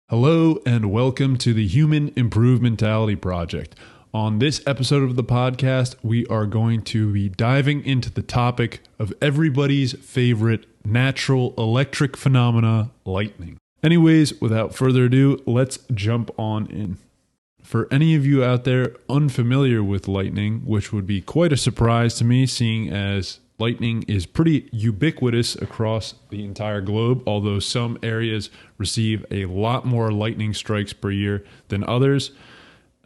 Hello and welcome to the Human Improvementality Project. On this episode of the podcast, we are going to be diving into the topic of everybody's favorite natural electric phenomena, lightning. Anyways, without further ado, let's jump on in. For any of you out there unfamiliar with lightning, which would be quite a surprise to me, seeing as lightning is pretty ubiquitous across the entire globe, although some areas receive a lot more lightning strikes per year than others.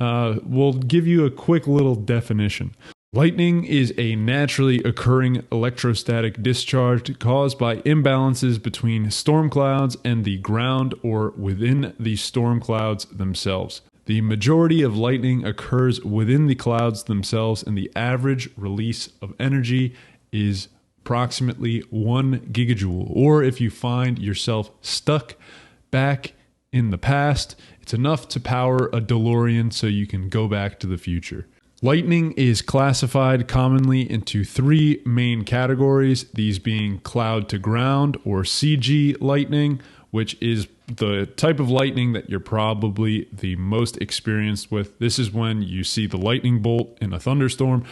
We'll give you a quick little definition. Lightning is a naturally occurring electrostatic discharge caused by imbalances between storm clouds and the ground or within the storm clouds themselves. The majority of lightning occurs within the clouds themselves, and the average release of energy is approximately 1 gigajoule. Or if you find yourself stuck back in the past, it's enough to power a DeLorean so you can go back to the future. Lightning is classified commonly into three main categories, these being cloud to ground or CG lightning, which is the type of lightning that you're probably the most experienced with. This is when you see the lightning bolt in a thunderstorm.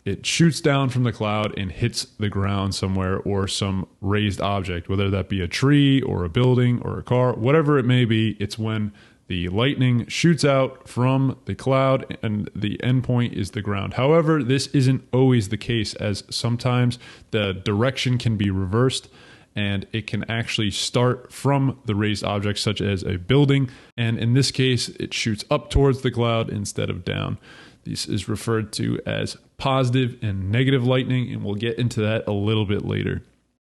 It shoots down from the cloud and hits the ground somewhere or some raised object, whether that be a tree or a building or a car, whatever it may be. It's when the lightning shoots out from the cloud and the endpoint is the ground. However, this isn't always the case, as sometimes the direction can be reversed and it can actually start from the raised object, such as a building. And in this case, it shoots up towards the cloud instead of down. This is referred to as positive and negative lightning, and we'll get into that a little bit later.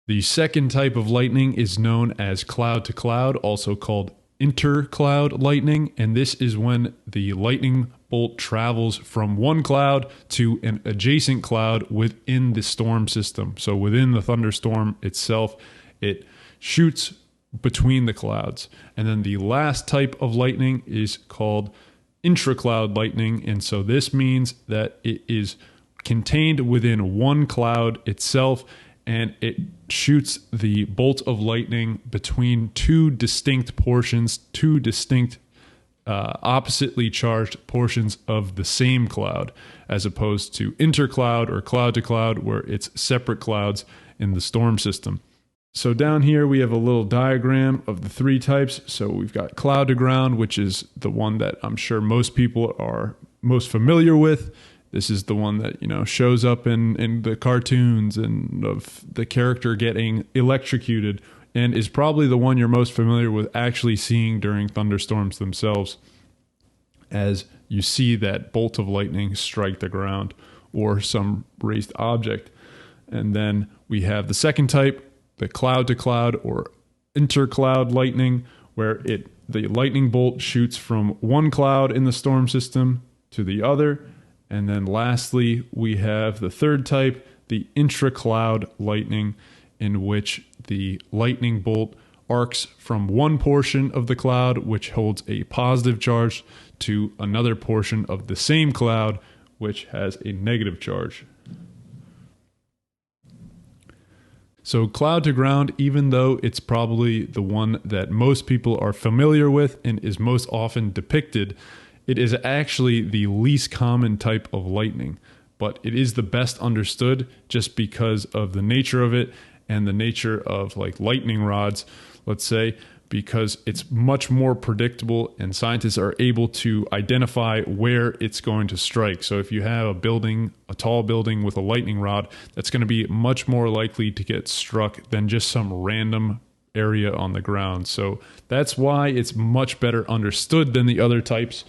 The second type of lightning is known as cloud to cloud, also called intercloud lightning, and this is when the lightning bolt travels from one cloud to an adjacent cloud within the storm system. So within the thunderstorm itself, it shoots between the clouds. And then the last type of lightning is called intracloud lightning, and so this means that it is contained within one cloud itself, and it shoots the bolt of lightning between two distinct portions, two distinct oppositely charged portions of the same cloud, as opposed to intercloud or cloud to cloud, where it's separate clouds in the storm system. So down here we have a little diagram of the three types. So we've got cloud to ground, which is the one that I'm sure most people are most familiar with. This is the one that, shows up in the cartoons and of the character getting electrocuted, and is probably the one you're most familiar with actually seeing during thunderstorms themselves, as you see that bolt of lightning strike the ground or some raised object. And then we have the second type, the cloud to cloud or intercloud lightning, where the lightning bolt shoots from one cloud in the storm system to the other. And then lastly, we have the third type, the intracloud lightning, in which the lightning bolt arcs from one portion of the cloud, which holds a positive charge, to another portion of the same cloud, which has a negative charge. So cloud to ground, even though it's probably the one that most people are familiar with and is most often depicted, it is actually the least common type of lightning, but it is the best understood just because of the nature of it and the nature of like lightning rods, let's say, because it's much more predictable and scientists are able to identify where it's going to strike. So if you have a tall building with a lightning rod, that's going to be much more likely to get struck than just some random area on the ground. So that's why it's much better understood than the other types,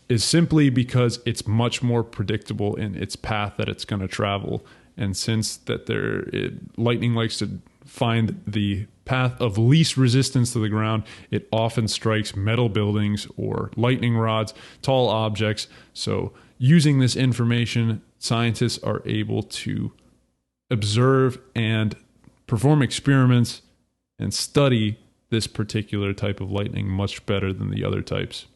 is simply because it's much more predictable in its path that it's going to travel. And since that lightning likes to find the path of least resistance to the ground, it often strikes metal buildings or lightning rods, tall objects. So using this information, scientists are able to observe and perform experiments and study this particular type of lightning much better than the other types.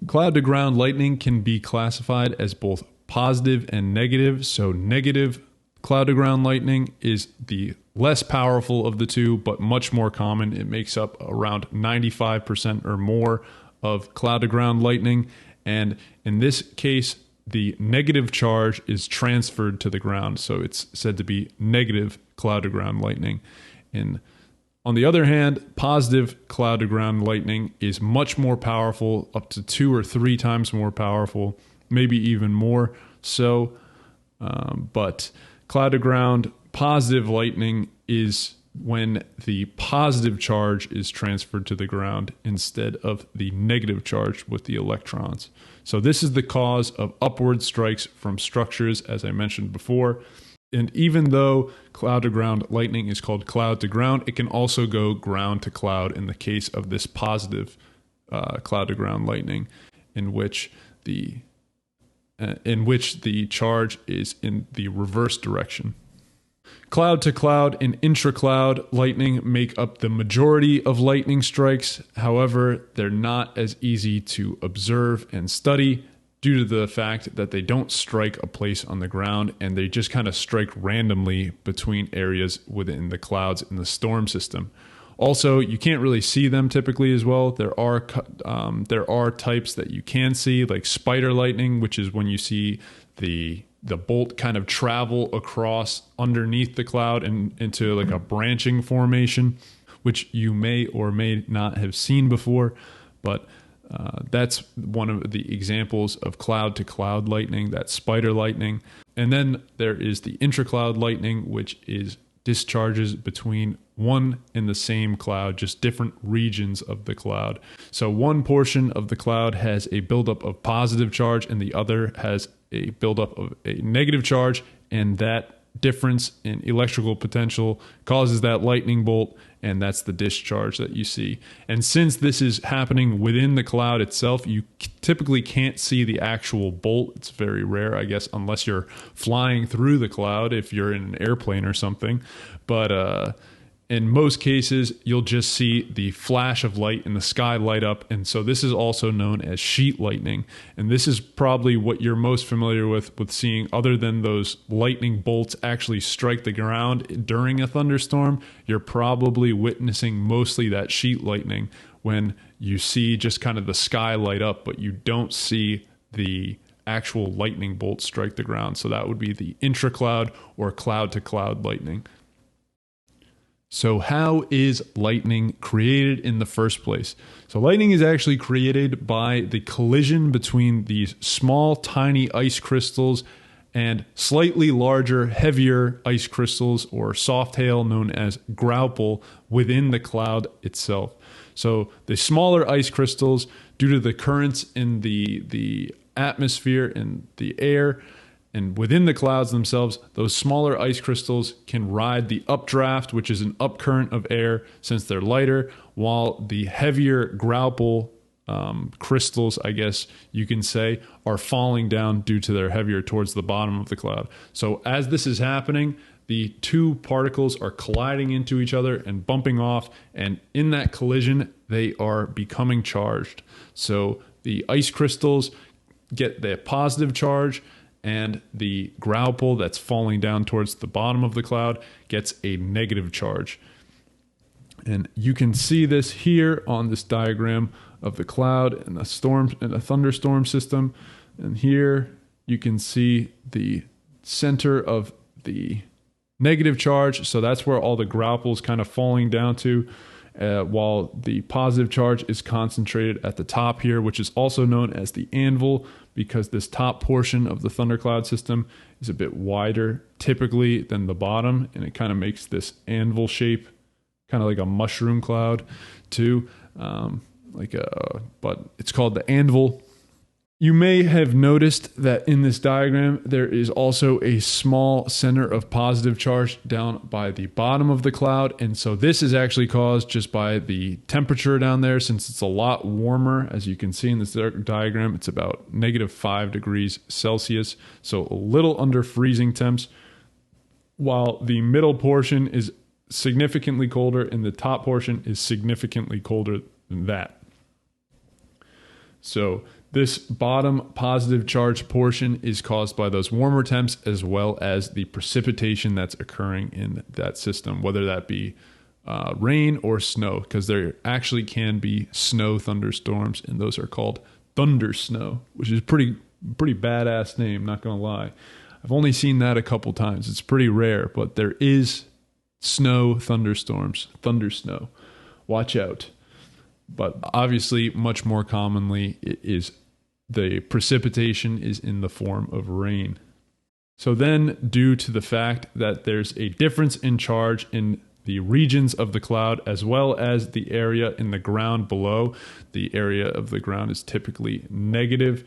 Cloud to ground lightning can be classified as both positive and negative. So negative Cloud to ground lightning is the less powerful of the two, but much more common. It makes up around 95% or more of cloud to ground lightning. And in this case, the negative charge is transferred to the ground. So it's said to be negative cloud to ground lightning. And on the other hand, positive cloud to ground lightning is much more powerful, up to 2 or 3 times more powerful, maybe even more so. But cloud to ground positive lightning is when the positive charge is transferred to the ground instead of the negative charge with the electrons. So this is the cause of upward strikes from structures, as I mentioned before. And even though cloud to ground lightning is called cloud to ground, it can also go ground to cloud in the case of this positive cloud to ground lightning, in which the charge is in the reverse direction. Cloud to cloud and intra-cloud lightning make up the majority of lightning strikes. However, they're not as easy to observe and study due to the fact that they don't strike a place on the ground, and they just kind of strike randomly between areas within the clouds in the storm system. Also, you can't really see them typically as well. There are types that you can see, like spider lightning, which is when you see the bolt kind of travel across underneath the cloud and into like a branching formation, which you may or may not have seen before. But that's one of the examples of cloud to cloud lightning, that spider lightning. And then there is the intra-cloud lightning, which is discharges between one and the same cloud, just different regions of the cloud. So one portion of the cloud has a buildup of positive charge and the other has a buildup of a negative charge, and that difference in electrical potential causes that lightning bolt, and that's the discharge that you see. And since this is happening within the cloud itself, you typically can't see the actual bolt. It's very rare, I guess, unless you're flying through the cloud, if you're in an airplane or something. But in most cases, you'll just see the flash of light in the sky light up. And so this is also known as sheet lightning. And this is probably what you're most familiar with seeing, other than those lightning bolts actually strike the ground during a thunderstorm. You're probably witnessing mostly that sheet lightning when you see just kind of the sky light up, but you don't see the actual lightning bolt strike the ground. So that would be the intra-cloud or cloud-to-cloud lightning. So how is lightning created in the first place? So lightning is actually created by the collision between these small, tiny ice crystals and slightly larger, heavier ice crystals or soft hail known as graupel within the cloud itself. So the smaller ice crystals, due to the currents in the atmosphere and the air, and within the clouds themselves, those smaller ice crystals can ride the updraft, which is an upcurrent of air since they're lighter, while the heavier graupel crystals, I guess you can say, are falling down due to their heavier towards the bottom of the cloud. So as this is happening, the two particles are colliding into each other and bumping off, and in that collision, they are becoming charged. So the ice crystals get the positive charge, and the graupel that's falling down towards the bottom of the cloud gets a negative charge. And you can see this here on this diagram of the cloud and the storm and a thunderstorm system. And here you can see the center of the negative charge. So that's where all the graupels kind of falling down to, while the positive charge is concentrated at the top here, which is also known as the anvil, because this top portion of the thundercloud system is a bit wider typically than the bottom, and it kind of makes this anvil shape, kind of like a mushroom cloud too, but it's called the anvil. You may have noticed that in this diagram, there is also a small center of positive charge down by the bottom of the cloud. And so this is actually caused just by the temperature down there, since it's a lot warmer. As you can see in this diagram, it's about -5 degrees Celsius. So a little under freezing temps, while the middle portion is significantly colder and the top portion is significantly colder than that. So This bottom positive charge portion is caused by those warmer temps as well as the precipitation that's occurring in that system, whether that be rain or snow, because there actually can be snow thunderstorms, and those are called thunder snow, which is pretty badass name, not gonna lie. I've only seen that a couple times. It's pretty rare, but there is snow thunderstorms, thunder snow. Watch out. But obviously, much more commonly, the precipitation is in the form of rain. So then, due to the fact that there's a difference in charge in the regions of the cloud as well as the area in the ground below, the area of the ground is typically negative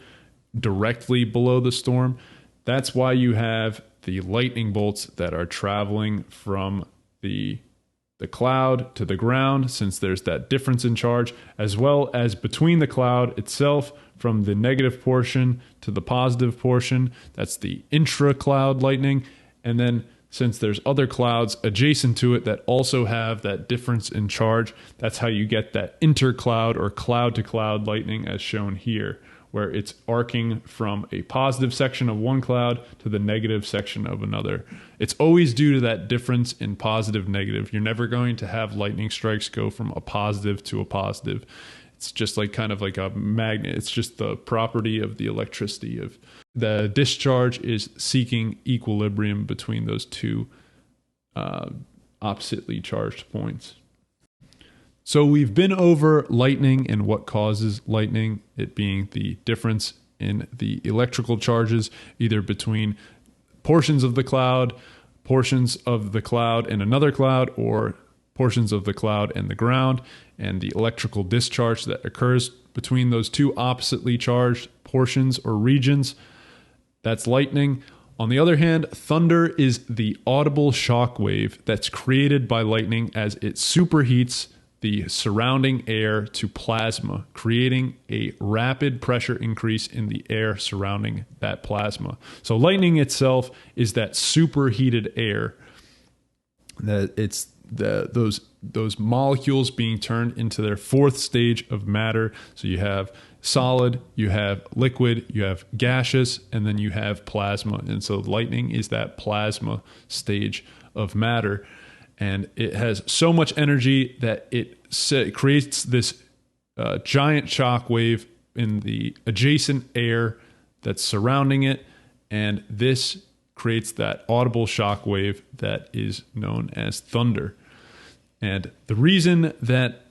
directly below the storm. That's why you have the lightning bolts that are traveling from the cloud to the ground, since there's that difference in charge, as well as between the cloud itself from the negative portion to the positive portion. That's the intra cloud lightning. And then since there's other clouds adjacent to it that also have that difference in charge, that's how you get that intercloud or cloud to cloud lightning as shown here, where it's arcing from a positive section of one cloud to the negative section of another. It's always due to that difference in positive negative. You're never going to have lightning strikes go from a positive to a positive. It's just like kind of like a magnet. It's just the property of the electricity. Of the discharge is seeking equilibrium between those two oppositely charged points. So we've been over lightning and what causes lightning, it being the difference in the electrical charges, either between portions of the cloud and another cloud, or portions of the cloud and the ground, and the electrical discharge that occurs between those two oppositely charged portions or regions. That's lightning. On the other hand, thunder is the audible shock wave that's created by lightning as it superheats the surrounding air to plasma, creating a rapid pressure increase in the air surrounding that plasma. So lightning itself is that superheated air, that it's those molecules being turned into their fourth stage of matter. So you have solid, you have liquid, you have gaseous, and then you have plasma. And so lightning is that plasma stage of matter. And it has so much energy that it creates this giant shock wave in the adjacent air that's surrounding it. And this creates that audible shock wave that is known as thunder. And the reason that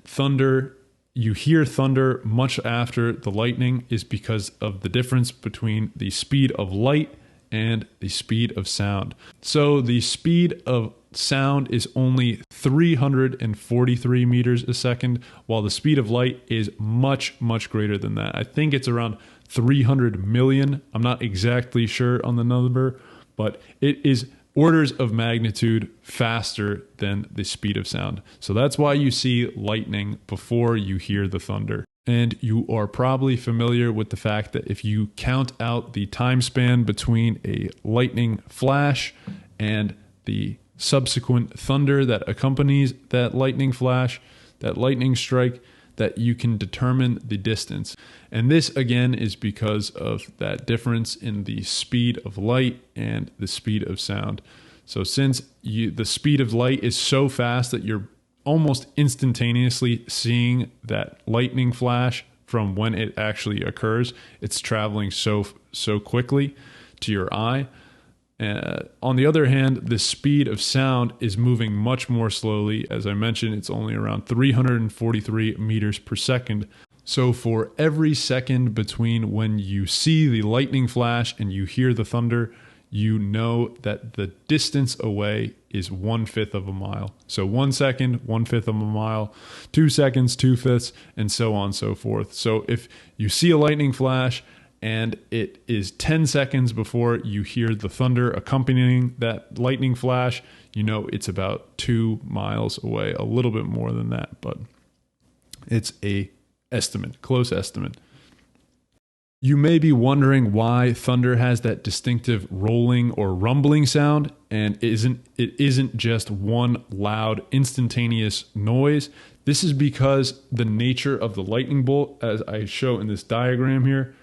you hear thunder much after the lightning is because of the difference between the speed of light and the speed of sound. So the speed of sound is only 343 meters a second, while the speed of light is much, much greater than that. I think it's around 300 million. I'm not exactly sure on the number, but it is orders of magnitude faster than the speed of sound. So that's why you see lightning before you hear the thunder. And you are probably familiar with the fact that if you count out the time span between a lightning flash and the subsequent thunder that accompanies that lightning flash, that lightning strike, that you can determine the distance. And this again is because of that difference in the speed of light and the speed of sound. So since the speed of light is so fast that you're almost instantaneously seeing that lightning flash from when it actually occurs, it's traveling so quickly to your eye. On the other hand, the speed of sound is moving much more slowly. As I mentioned, it's only around 343 meters per second. So for every second between when you see the lightning flash and you hear the thunder, you know that the distance away is 1/5 of a mile. So 1 second, 1/5 of a mile, 2 seconds, 2/5, and so on and so forth. So if you see a lightning flash and it is 10 seconds before you hear the thunder accompanying that lightning flash, you know it's about 2 miles away, a little bit more than that, but it's a estimate, close estimate. You may be wondering why thunder has that distinctive rolling or rumbling sound, and it isn't just one loud instantaneous noise. This is because the nature of the lightning bolt, as I show in this diagram here,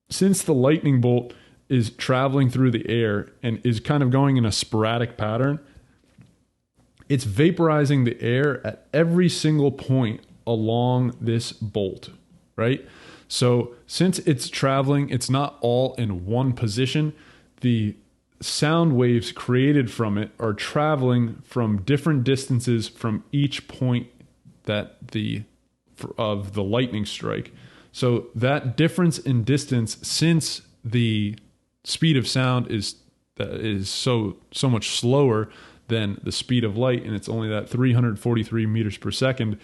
Since the lightning bolt is traveling through the air and is kind of going in a sporadic pattern, it's vaporizing the air at every single point along this bolt, right? So since it's traveling, it's not all in one position. The sound waves created from it are traveling from different distances from each point that of the lightning strike. So that difference in distance, since the speed of sound is so much slower than the speed of light, and it's only that 343 meters per second,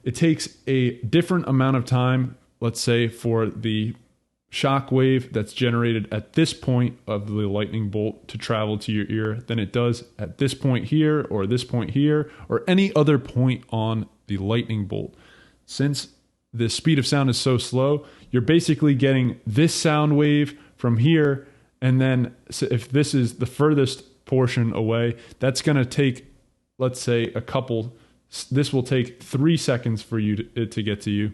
it takes a different amount of time, let's say, for the shock wave that's generated at this point of the lightning bolt to travel to your ear than it does at this point here or this point here or any other point on the lightning bolt. Since the speed of sound is so slow, you're basically getting this sound wave from here, and then if this is the furthest portion away, that's going to take, let's say, this will take 3 seconds for it to get to you,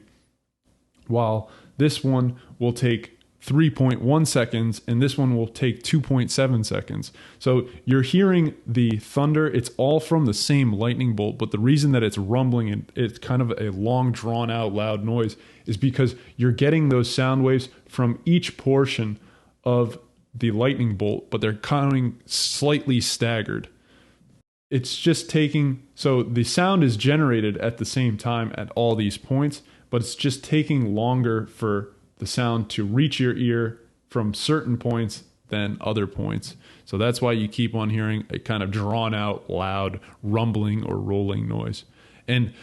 while this one will take 3.1 seconds, and this one will take 2.7 seconds. So you're hearing the thunder. It's all from the same lightning bolt, but the reason that it's rumbling and it's kind of a long, drawn-out, loud noise is because you're getting those sound waves from each portion of the lightning bolt, but they're coming slightly staggered. It's just so the sound is generated at the same time at all these points, but it's just taking longer for the sound to reach your ear from certain points than other points. So that's why you keep on hearing a kind of drawn out, loud, rumbling or rolling noise. And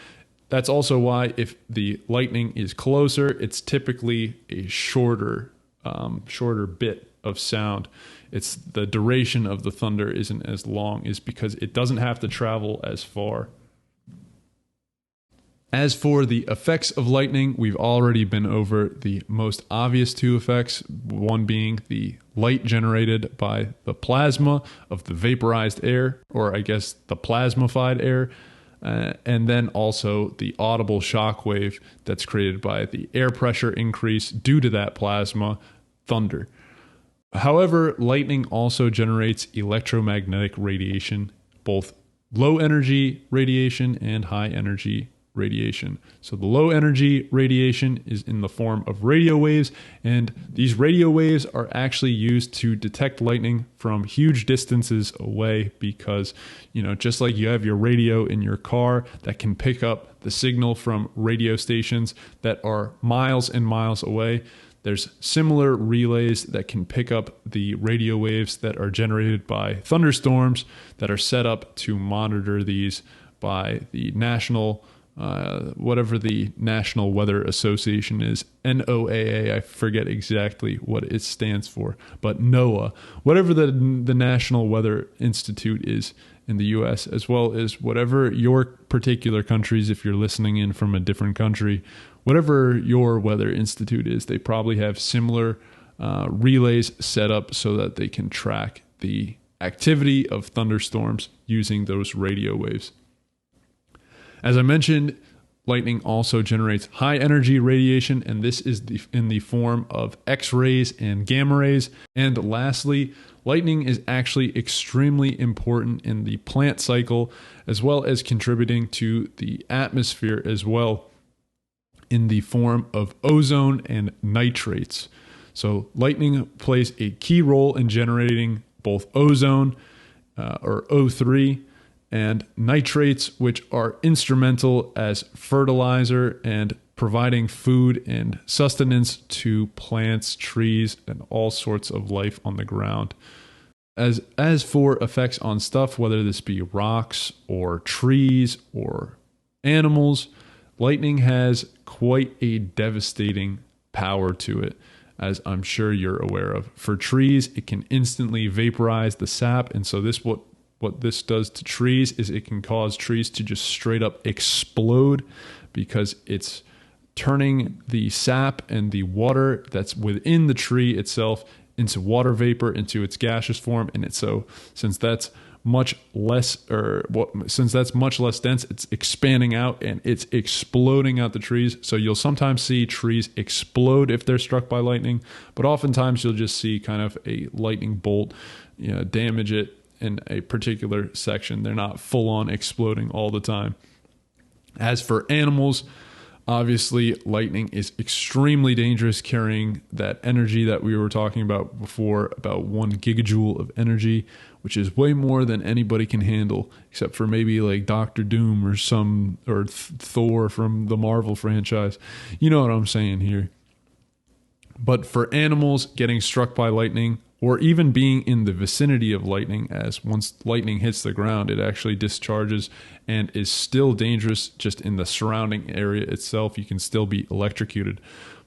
that's also why if the lightning is closer, it's typically a shorter bit of sound. It's the duration of the thunder isn't as long, is because it doesn't have to travel as far. As for the effects of lightning, we've already been over the most obvious two effects, one being the light generated by the plasma of the vaporized air, or I guess the plasmified air, and then also the audible shock wave that's created by the air pressure increase due to that plasma thunder. However, lightning also generates electromagnetic radiation, both low energy radiation and high energy radiation. So the low energy radiation is in the form of radio waves, and these radio waves are actually used to detect lightning from huge distances away because, just like you have your radio in your car that can pick up the signal from radio stations that are miles and miles away, there's similar relays that can pick up the radio waves that are generated by thunderstorms that are set up to monitor these by the national whatever the National Weather Association is, NOAA, I forget exactly what it stands for, but NOAA, whatever the National Weather Institute is in the US, as well as whatever your particular countries, if you're listening in from a different country, whatever your weather institute is, they probably have similar relays set up so that they can track the activity of thunderstorms using those radio waves. As I mentioned, lightning also generates high energy radiation, and this is in the form of X-rays and gamma rays. And lastly, lightning is actually extremely important in the plant cycle, as well as contributing to the atmosphere as well in the form of ozone and nitrates. So lightning plays a key role in generating both ozone, or O3, and nitrates, which are instrumental as fertilizer and providing food and sustenance to plants, trees, and all sorts of life on the ground. As for effects on stuff, whether this be rocks or trees or animals, lightning has quite a devastating power to it, as I'm sure you're aware of. For trees, it can instantly vaporize the sap, and so what this does to trees is it can cause trees to just straight up explode because it's turning the sap and the water that's within the tree itself into water vapor, into its gaseous form. And since that's much less, since that's much less dense, it's expanding out and it's exploding out the trees. So you'll sometimes see trees explode if they're struck by lightning, but oftentimes you'll just see kind of a lightning bolt, damage it in a particular section. They're not full on exploding all the time. As for animals, obviously, lightning is extremely dangerous, carrying that energy that we were talking about before, about 1 gigajoule of energy, which is way more than anybody can handle, except for maybe like Doctor Doom or Thor from the Marvel franchise. You know what I'm saying here. But for animals, getting struck by lightning, or even being in the vicinity of lightning, as once lightning hits the ground, it actually discharges and is still dangerous just in the surrounding area itself. You can still be electrocuted.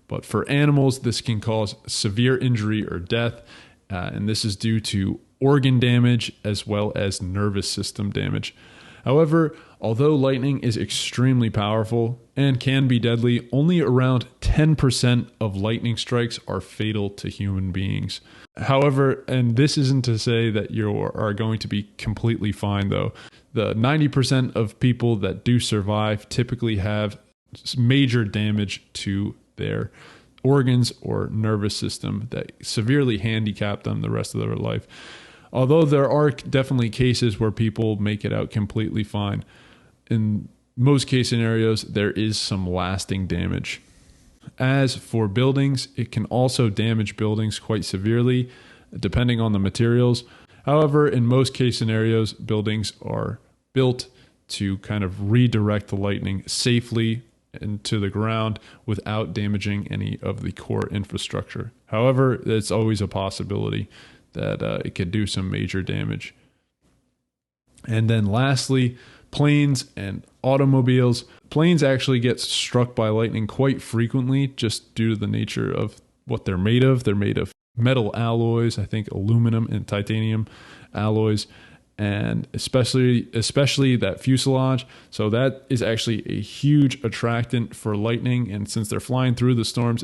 But for animals, this can cause severe injury or death, and this is due to organ damage as well as nervous system damage. However, although lightning is extremely powerful and can be deadly, only around 10% of lightning strikes are fatal to human beings. However, and this isn't to say that you are going to be completely fine though. The 90% of people that do survive typically have major damage to their organs or nervous system that severely handicap them the rest of their life. Although there are definitely cases where people make it out completely fine, in most case scenarios, there is some lasting damage. As for buildings, it can also damage buildings quite severely, depending on the materials. However, in most case scenarios, buildings are built to kind of redirect the lightning safely into the ground without damaging any of the core infrastructure. However, it's always a possibility that it could do some major damage. And then lastly, planes and automobiles. Planes actually get struck by lightning quite frequently just due to the nature of what they're made of. They're made of metal alloys, I think aluminum and titanium alloys, and especially that fuselage. So that is actually a huge attractant for lightning, and since they're flying through the storms,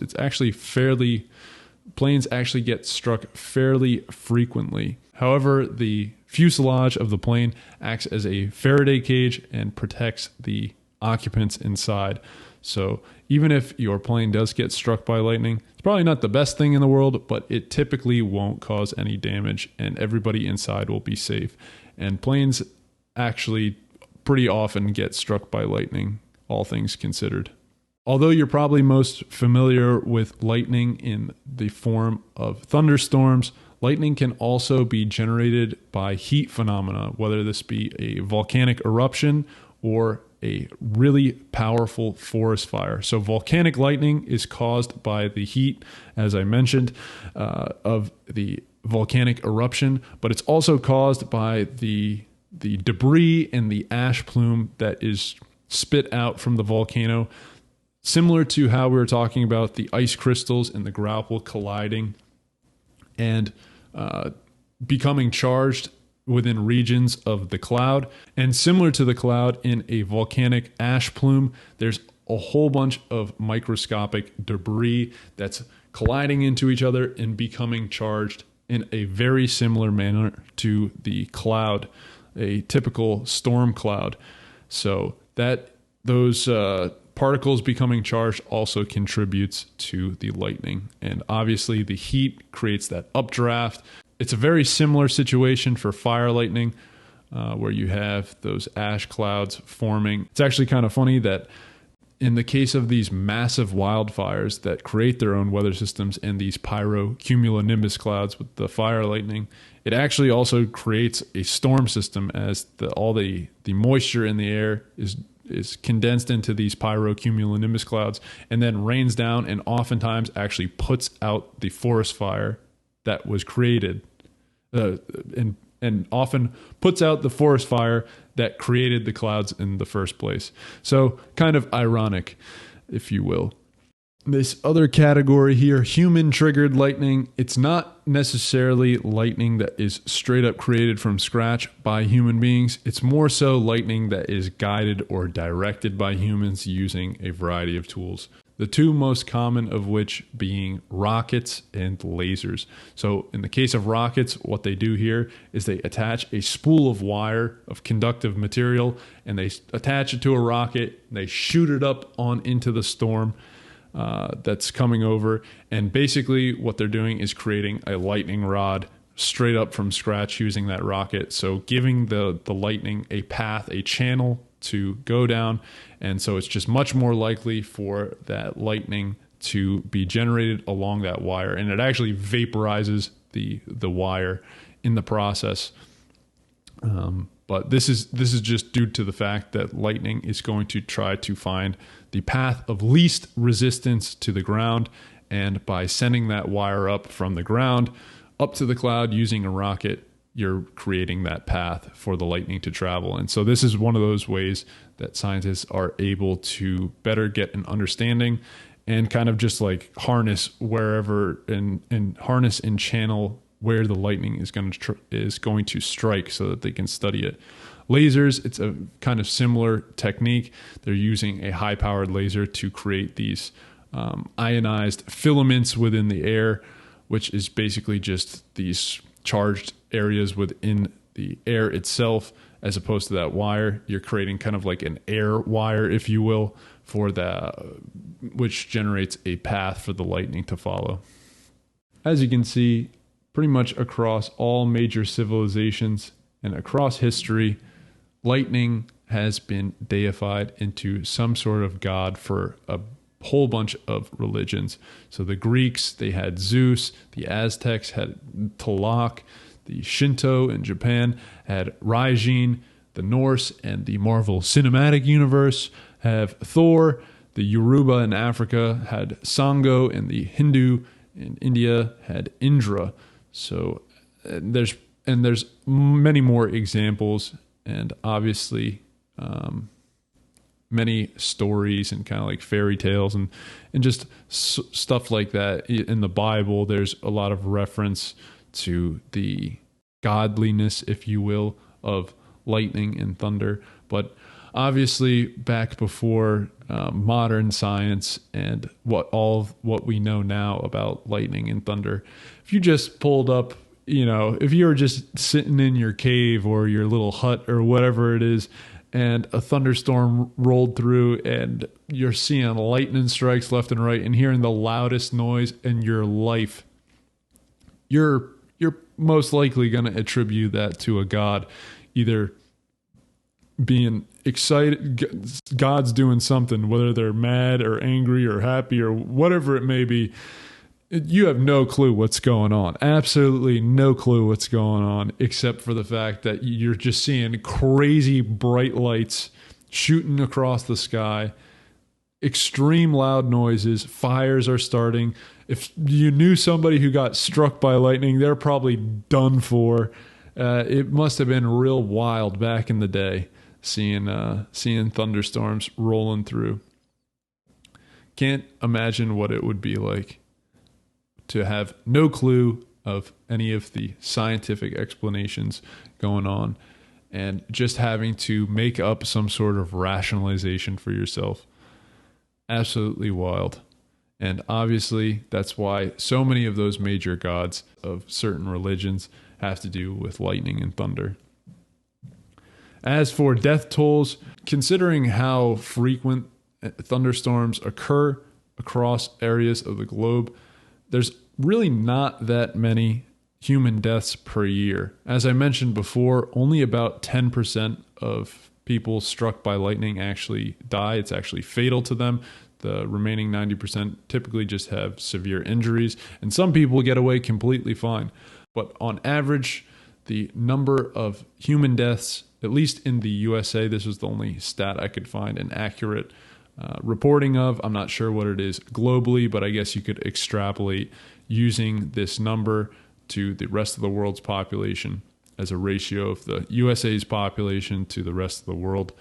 planes actually get struck fairly frequently. However, the fuselage of the plane acts as a Faraday cage and protects the occupants inside. So even if your plane does get struck by lightning, it's probably not the best thing in the world, but it typically won't cause any damage and everybody inside will be safe. And planes actually pretty often get struck by lightning, all things considered. Although you're probably most familiar with lightning in the form of thunderstorms, lightning can also be generated by heat phenomena, whether this be a volcanic eruption or a really powerful forest fire. So volcanic lightning is caused by the heat, as I mentioned, of the volcanic eruption, but it's also caused by the debris and the ash plume that is spit out from the volcano. Similar to how we were talking about the ice crystals and the grapple colliding and becoming charged within regions of the cloud. And similar to the cloud in a volcanic ash plume, there's a whole bunch of microscopic debris that's colliding into each other and becoming charged in a very similar manner to the cloud, a typical storm cloud. So that those particles becoming charged also contributes to the lightning. And obviously the heat creates that updraft. It's a very similar situation for fire lightning, where you have those ash clouds forming. It's actually kind of funny that in the case of these massive wildfires that create their own weather systems and these pyrocumulonimbus clouds with the fire lightning, it actually also creates a storm system as all the moisture in the air is condensed into these pyrocumulonimbus clouds and then rains down and oftentimes actually puts out the forest fire that was created and often puts out the forest fire that created the clouds in the first place. So kind of ironic, if you will. This other category here, human triggered lightning, it's not necessarily lightning that is straight up created from scratch by human beings. It's more so lightning that is guided or directed by humans using a variety of tools. The two most common of which being rockets and lasers. So in the case of rockets, what they do here is they attach a spool of wire of conductive material and they attach it to a rocket. They shoot it up on into the storm that's coming over. And basically what they're doing is creating a lightning rod straight up from scratch using that rocket. So giving the lightning a path, a channel to go down. And so it's just much more likely for that lightning to be generated along that wire. And it actually vaporizes the wire in the process. But this is just due to the fact that lightning is going to try to find the path of least resistance to the ground. And by sending that wire up from the ground up to the cloud using a rocket, you're creating that path for the lightning to travel. And so this is one of those ways that scientists are able to better get an understanding and kind of just like harness wherever and harness and channel where the lightning is going to strike so that they can study it. Lasers, it's a kind of similar technique. They're using a high-powered laser to create these ionized filaments within the air, which is basically just these charged areas within the air itself, as opposed to that wire. You're creating kind of like an air wire, if you will, for which generates a path for the lightning to follow. As you can see, pretty much across all major civilizations and across history, lightning has been deified into some sort of god for a whole bunch of religions. So the Greeks, they had Zeus, the Aztecs had Tlaloc, the Shinto in Japan had Raijin, the Norse and the Marvel Cinematic Universe have Thor, the Yoruba in Africa had Sango, and the Hindu in India had Indra. So there's many more examples, and obviously many stories and kind of like fairy tales and just stuff like that. In the Bible, there's a lot of reference to the godliness, if you will, of lightning and thunder. But obviously back before modern science and what we know now about lightning and thunder, if you just pulled up, if you were just sitting in your cave or your little hut or whatever it is, and a thunderstorm rolled through and you're seeing lightning strikes left and right and hearing the loudest noise in your life, you're most likely going to attribute that to a god, either being excited, God's doing something, whether they're mad or angry or happy or whatever it may be. You have no clue what's going on. Absolutely no clue what's going on, except for the fact that you're just seeing crazy bright lights shooting across the sky, extreme loud noises, fires are starting. If you knew somebody who got struck by lightning, they're probably done for. It must have been real wild back in the day, seeing thunderstorms rolling through. Can't imagine what it would be like to have no clue of any of the scientific explanations going on and just having to make up some sort of rationalization for yourself. Absolutely wild. And obviously, that's why so many of those major gods of certain religions have to do with lightning and thunder. As for death tolls, considering how frequent thunderstorms occur across areas of the globe, there's really not that many human deaths per year. As I mentioned before, only about 10% of people struck by lightning actually die. It's actually fatal to them. The remaining 90% typically just have severe injuries, and some people get away completely fine. But on average, the number of human deaths, at least in the USA, this was the only stat I could find an accurate reporting of. I'm not sure what it is globally, but I guess you could extrapolate using this number to the rest of the world's population as a ratio of the USA's population to the rest of the world.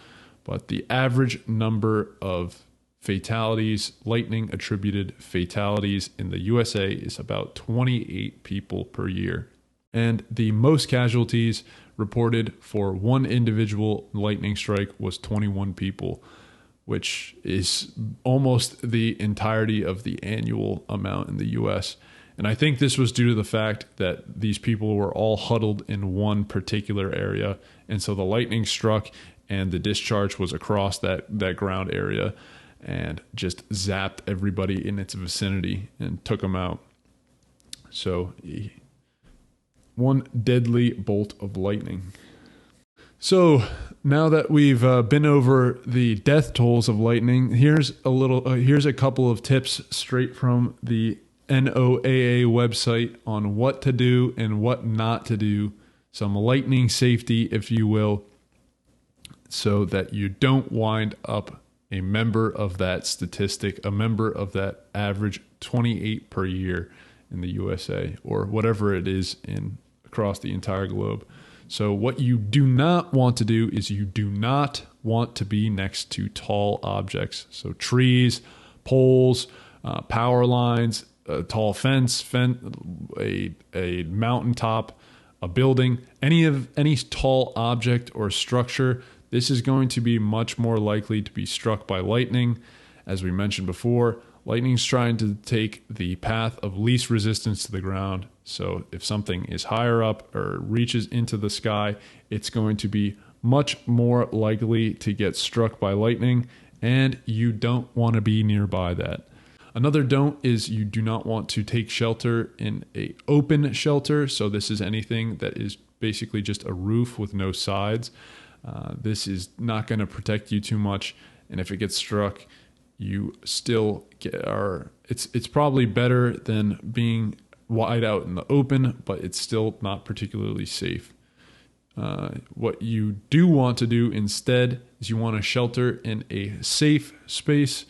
But the average number of fatalities, lightning attributed fatalities in the USA is about 28 people per year. And the most casualties reported for one individual lightning strike was 21 people, which is almost the entirety of the annual amount in the US. And I think this was due to the fact that these people were all huddled in one particular area. And so the lightning struck and the discharge was across that ground area and just zapped everybody in its vicinity and took them out. So one deadly bolt of lightning. So now that we've been over the death tolls of lightning, here's a couple of tips straight from the NOAA website on what to do and what not to do. Some lightning safety, if you will, so that you don't wind up a member of that statistic, a member of that average 28 per year in the USA, or whatever it is across the entire globe. So what you do not want to do is you do not want to be next to tall objects. So trees, poles, power lines, a tall fence, a mountaintop, a building, any tall object or structure. This is going to be much more likely to be struck by lightning. As we mentioned before, lightning's trying to take the path of least resistance to the ground. So if something is higher up or reaches into the sky, it's going to be much more likely to get struck by lightning, and you don't want to be nearby that. Another don't is you do not want to take shelter in an open shelter. So this is anything that is basically just a roof with no sides. This is not going to protect you too much, and if it gets struck, you still it's probably better than being wide out in the open, but it's still not particularly safe. What you do want to do instead is you want to shelter in a safe space,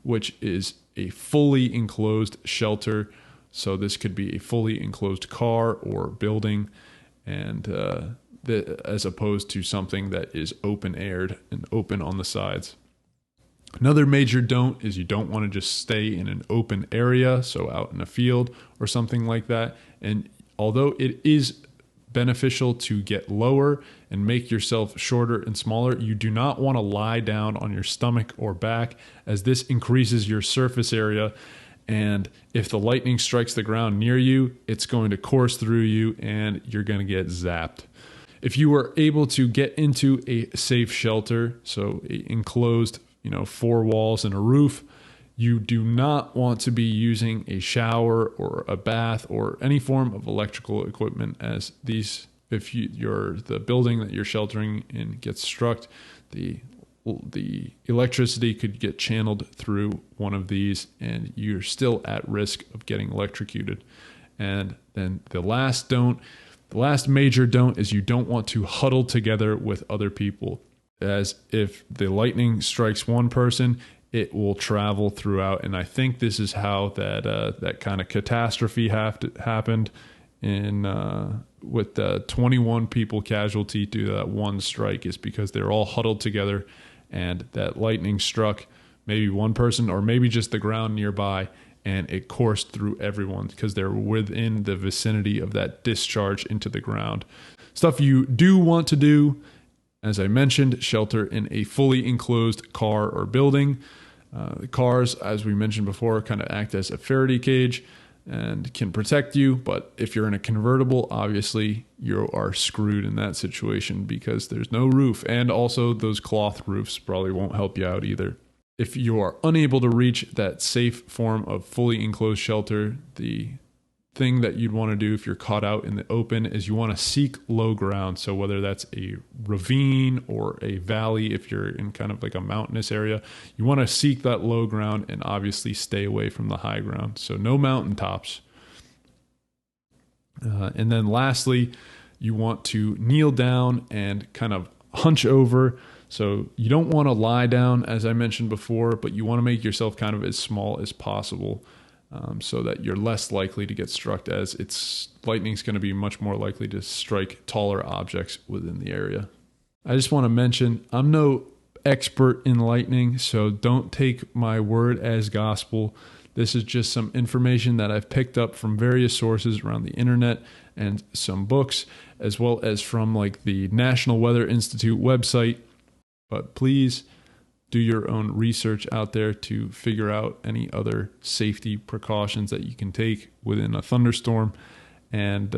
which is a fully enclosed shelter. So this could be a fully enclosed car or building, and as opposed to something that is open-aired and open on the sides. Another major don't is you don't want to just stay in an open area, so out in a field or something like that. And although it is beneficial to get lower and make yourself shorter and smaller, you do not want to lie down on your stomach or back, as this increases your surface area. And if the lightning strikes the ground near you, it's going to course through you and you're going to get zapped. If you are able to get into a safe shelter, so an enclosed 4 walls and a roof, you do not want to be using a shower or a bath or any form of electrical equipment, as these, if the building that you're sheltering in gets struck, the electricity could get channeled through one of these and you're still at risk of getting electrocuted. And then the last major don't is you don't want to huddle together with other people, as if the lightning strikes one person, it will travel throughout. And I think this is how that kind of catastrophe happened with 21 people casualty due to that one strike, is because they're all huddled together and that lightning struck maybe one person or maybe just the ground nearby, and it coursed through everyone because they're within the vicinity of that discharge into the ground. Stuff you do want to do, as I mentioned, shelter in a fully enclosed car or building. Cars, as we mentioned before, kind of act as a Faraday cage and can protect you. But if you're in a convertible, obviously you are screwed in that situation because there's no roof. And also those cloth roofs probably won't help you out either. If you are unable to reach that safe form of fully enclosed shelter, the thing that you'd want to do if you're caught out in the open is you want to seek low ground. So whether that's a ravine or a valley, if you're in kind of like a mountainous area, you want to seek that low ground and obviously stay away from the high ground. So no mountaintops. And then lastly, you want to kneel down and kind of hunch over. So you don't want to lie down, as I mentioned before, but you want to make yourself kind of as small as possible. So that you're less likely to get struck, as lightning's going to be much more likely to strike taller objects within the area. I just want to mention, I'm no expert in lightning, so don't take my word as gospel. This is just some information that I've picked up from various sources around the internet and some books, as well as from like the National Weather Institute website. But please do your own research out there to figure out any other safety precautions that you can take within a thunderstorm. And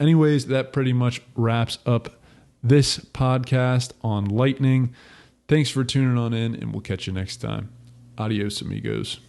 anyways, that pretty much wraps up this podcast on lightning. Thanks for tuning on in, and we'll catch you next time. Adios, amigos.